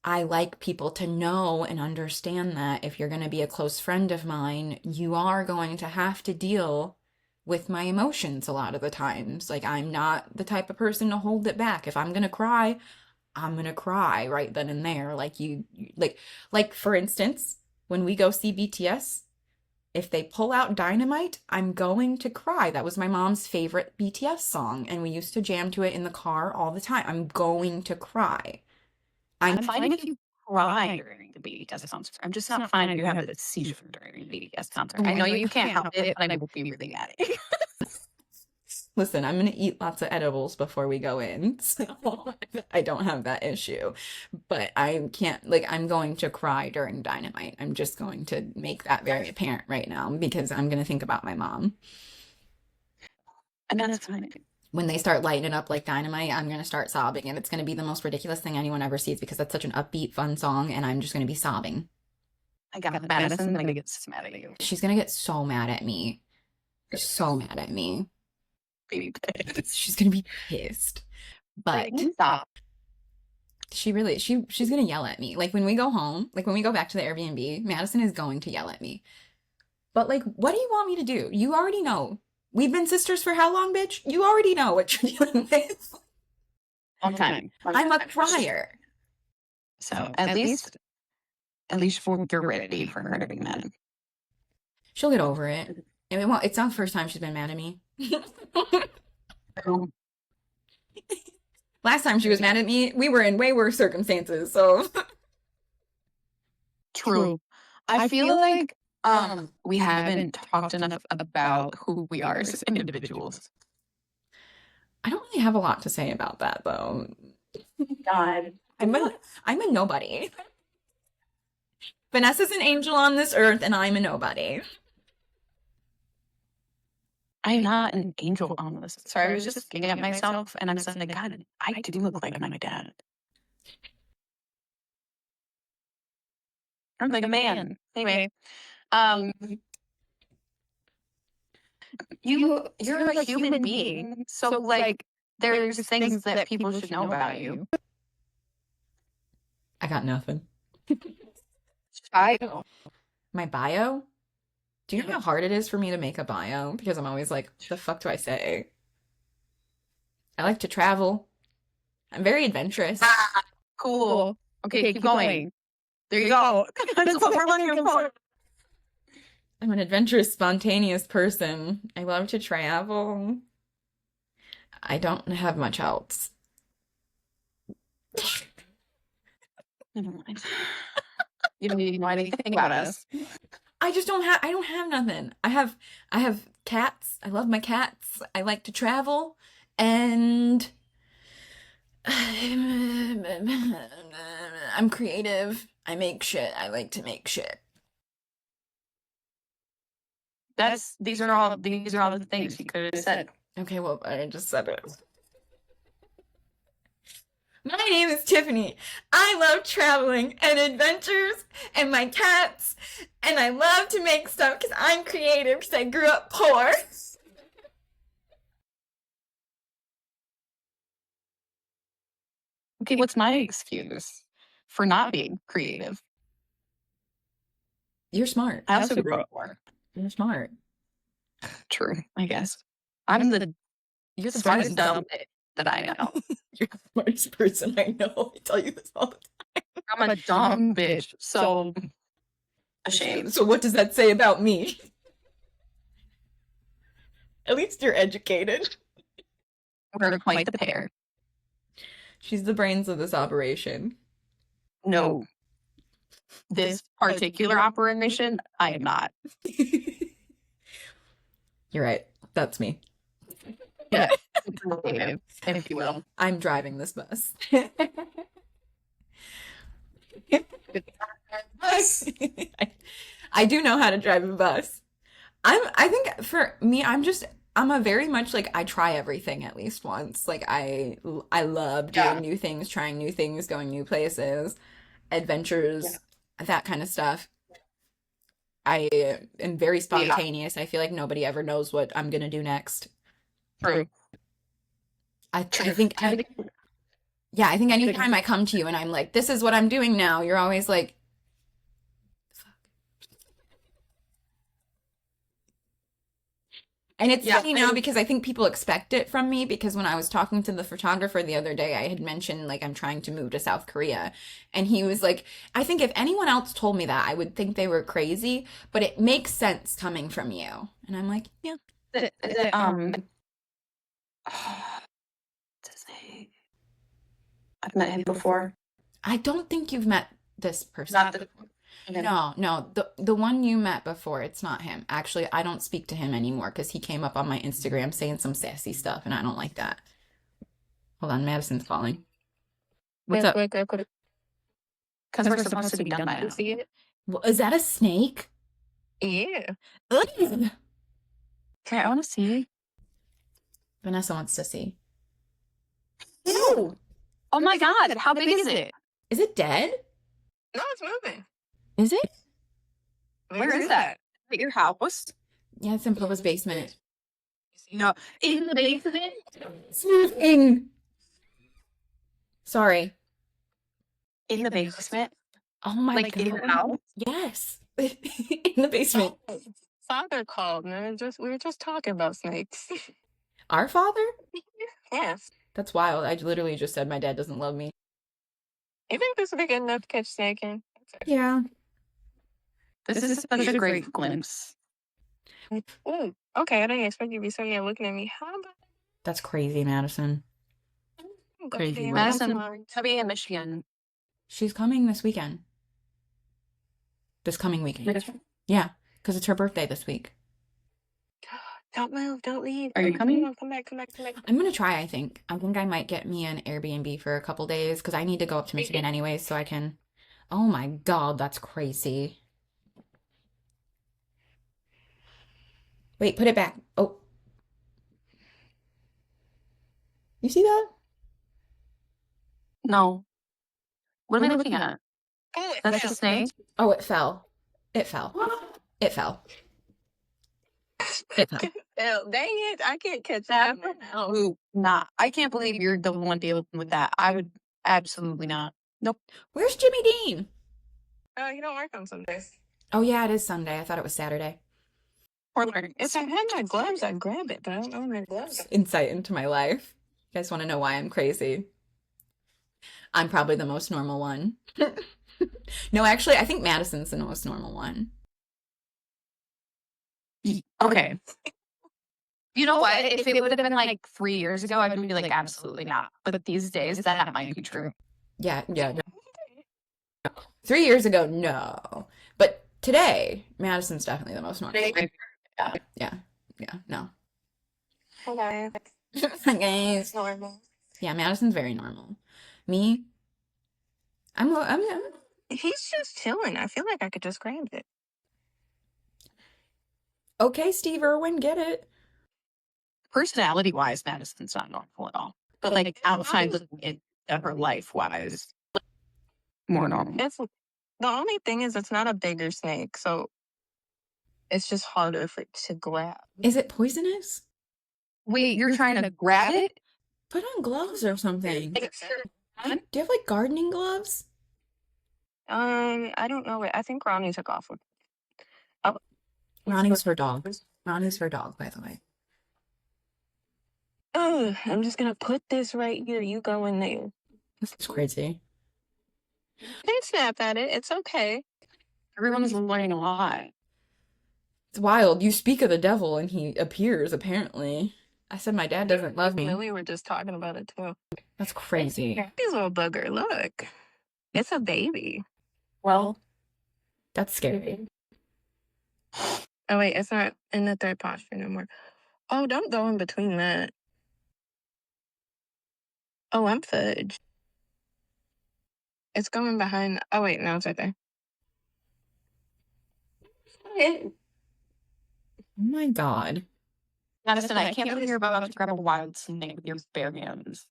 I like people to know and understand that if you're going to be a close friend of mine, you are going to have to deal with my emotions a lot of the times. Like, I'm not the type of person to hold it back. If I'm going to cry, I'm going to cry right then and there. Like, like for instance, when we go see BTS, if they pull out Dynamite, I'm going to cry. That was my mom's favorite BTS song, and we used to jam to it in the car all the time. I'm going to cry. I'm fine if you cry during the BTS concert. I'm just not fine if you have the seizure during the BTS concert. I know you can't help it, but I will be really mad at you. Listen, I'm going to eat lots of edibles before we go in, so I don't have that issue. But I can't, like, I'm going to cry during Dynamite. I'm just going to make that very apparent right now, because I'm going to think about my mom. And that's fine. When they start lighting it up like Dynamite, I'm going to start sobbing, and it's going to be the most ridiculous thing anyone ever sees, because that's such an upbeat, fun song, and I'm just going to be sobbing. I got Madison going to get mad at you. She's going to get so mad at me. So mad at me. She's going to be pissed. But stop. she's going to yell at me. Like, when we go home, like when we go back to the Airbnb, Madison is going to yell at me. But, like, what do you want me to do? You already know. We've been sisters for how long, bitch? You already know what you're dealing with. Long time. I'm a crier. So at least At least for you're ready for her to be mad. She'll get over it. I mean, well, it's not the first time she's been mad at me. Last time she was mad at me, we were in way worse circumstances, so. True. I feel like we haven't talked enough about who we are as individuals. I don't really have a lot to say about that, though. God. I'm a nobody. Vanessa's an angel on this earth, and I'm a nobody. I'm not an angel on this. Sorry, I was just looking at myself and I'm saying, God, I do look like my dad. I'm like a man. Anyway, you're a human being. So like there's things that people should know about you. I got nothing. Bio. My bio? Do you know how hard it is for me to make a bio? Because I'm always like, what the fuck do I say? I like to travel. I'm very adventurous. Cool. Okay, keep going. There you go. That's what we're looking for. I'm an adventurous, spontaneous person. I love to travel. I don't have much else. Never mind. You don't even know anything about us. I don't have nothing. I have cats. I love my cats. I like to travel and I'm creative. I make shit. I like to make shit. These are all the things you could have said. Okay, well, I just said it. My name is Tiffany. I love traveling and adventures and my cats, and I love to make stuff because I'm creative because I grew up poor. Okay, what's my excuse for not being creative? You're smart. I also grew up poor. You're smart. True, I guess. You're the smartest dumb bitch that I know. You're the smartest person I know. I tell you this all the time. I'm a dumb bitch, so ashamed. So what does that say about me? At least you're educated. We're quite the pair. She's the brains of this operation. No. This particular operation, I am not. You're right. That's me. Yeah, if you will. I'm driving this bus. I do know how to drive a bus. I think for me, I'm a very much like I try everything at least once. Like I love doing new things, trying new things, going new places, adventures, that kind of stuff. I am very spontaneous. I feel like nobody ever knows what I'm gonna do next. True. I think anytime I come to you and I'm like, this is what I'm doing now, you're always like, fuck. And it's funny now because I think people expect it from me because when I was talking to the photographer the other day, I had mentioned like I'm trying to move to South Korea. And he was like, I think if anyone else told me that, I would think they were crazy, but it makes sense coming from you. And I'm like, yeah. I've met him before. I don't think you've met this person. No. The one you met before, it's not him. Actually, I don't speak to him anymore because he came up on my Instagram saying some sassy stuff, and I don't like that. Hold on, Madison's calling. What's up? Because we're supposed to be done by now. See it? Well, is that a snake? Yeah. Ugh. Okay, I want to see. Vanessa wants to see. Ew. Oh my God, how big is it? Is it dead? No, it's moving. Is it? Where is that? At your house? Yeah, it's in Papa's basement. No, in the basement? It's moving. Sorry. In the basement? Oh my like God. In the house? Yes. In the basement. Father called and we were just talking about snakes. Our father? Yes. That's wild. I literally just said my dad doesn't love me. You think this would be good enough to catch snake in? Yeah. This is such a great glimpse. Ooh, okay, I didn't expect you to be sitting there looking at me. How about That's crazy, Madison. Crazy work. Madison, I'll be in Michigan. She's coming this weekend. This coming weekend. Yeah, because it's her birthday this week. Don't move, don't leave. Are you coming? Come back. I'm gonna try, I think. I think I might get me an Airbnb for a couple days because I need to go up to Michigan anyway, so I can. Oh my God, that's crazy. Wait, put it back. Oh. You see that? No. What am I looking at? Oh, That's the snake? Oh, it fell. It fell. It fell. It fell. Oh, dang it, I can't catch that. Ooh, nah. I can't believe you're the one dealing with that. I would absolutely not. Nope. Where's Jimmy Dean? Oh, you don't work on Sundays. Oh, yeah, it is Sunday. I thought it was Saturday. Or learning. If I had my gloves, I'd grab it, but I don't own my gloves. Insight into my life. You guys want to know why I'm crazy? I'm probably the most normal one. No, actually, I think Madison's the most normal one. Okay. You know what? If it would have been like 3 years ago, I would be like, absolutely not. But these days, that might be true. Yeah. No. 3 years ago, no. But today, Madison's definitely the most normal. Yeah. No. Okay. Hi, guys. Normal. Yeah, Madison's very normal. Me, I'm He's just chilling. I feel like I could just grab it. okay, Steve Irwin, get it. Personality wise, Madison's not normal at all. But like outside looking at her life wise, more normal. It's the only thing is it's not a bigger snake, so it's just harder for it to grab. Is it poisonous? Wait, you're trying to grab it? Put on gloves or something. Do you have like gardening gloves? I don't know. I think Ronnie took off with. Oh, Ronnie's for dog. Ronnie's for dog, by the way. I'm just gonna put this right here. You go in there. This is crazy. Don't snap at it. It's okay. Everyone's learning a lot. It's wild. You speak of the devil and he appears, apparently. I said my dad doesn't love me. Lily were just talking about it too. That's crazy. This little bugger, look. It's a baby. Well, That's scary. Oh wait, it's not in the third posture no more. Oh, don't go in between that. Oh, I'm fudge. It's going behind. Oh wait, no, it's right there. Oh my God. Madison, I can't believe you're about to grab a wild snake with your bare hands.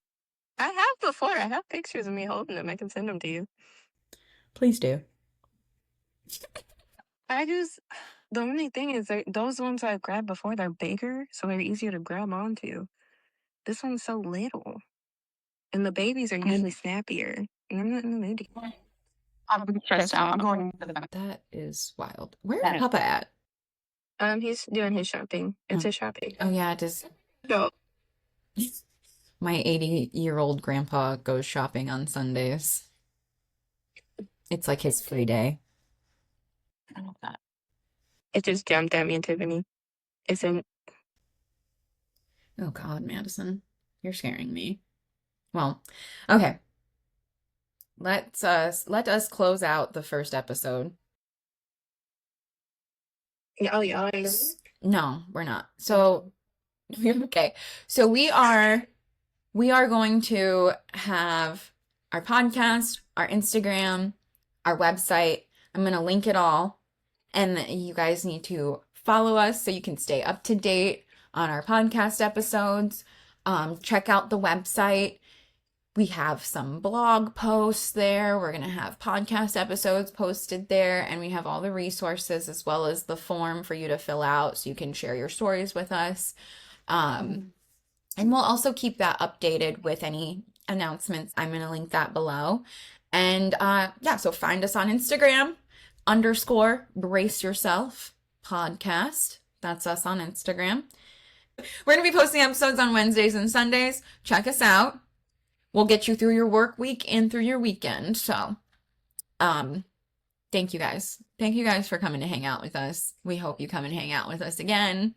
I have before. I have pictures of me holding them. I can send them to you. Please do. The only thing is those ones I've grabbed before, they're bigger, so they're easier to grab onto. This one's so little. And the babies are usually snappier. And I'm not in the mood to. I'm stressed out. I'm going to the back. That is wild. Where's Papa at? He's doing his shopping. It's his shopping. Oh, yeah, it is. No. My 80-year-old grandpa goes shopping on Sundays. It's like his free day. I love that. It just jumped at me and Tiffany. It's in. Oh God, Madison, you're scaring me. Well, okay. Let us close out the first episode. Oh, yeah. No, we're not. So, okay. So we are going to have our podcast, our Instagram, our website. I'm going to link it all. And you guys need to follow us so you can stay up to date on our podcast episodes. Check out the website. We have some blog posts there. We're going to have podcast episodes posted there. And we have all the resources as well as the form for you to fill out so you can share your stories with us. And we'll also keep that updated with any announcements. I'm going to link that below. And yeah, so find us on Instagram, _brace yourself podcast. That's us on Instagram. We're going to be posting episodes on Wednesdays and Sundays. Check us out. We'll get you through your work week and through your weekend. So, thank you guys. Thank you guys for coming to hang out with us. We hope you come and hang out with us again.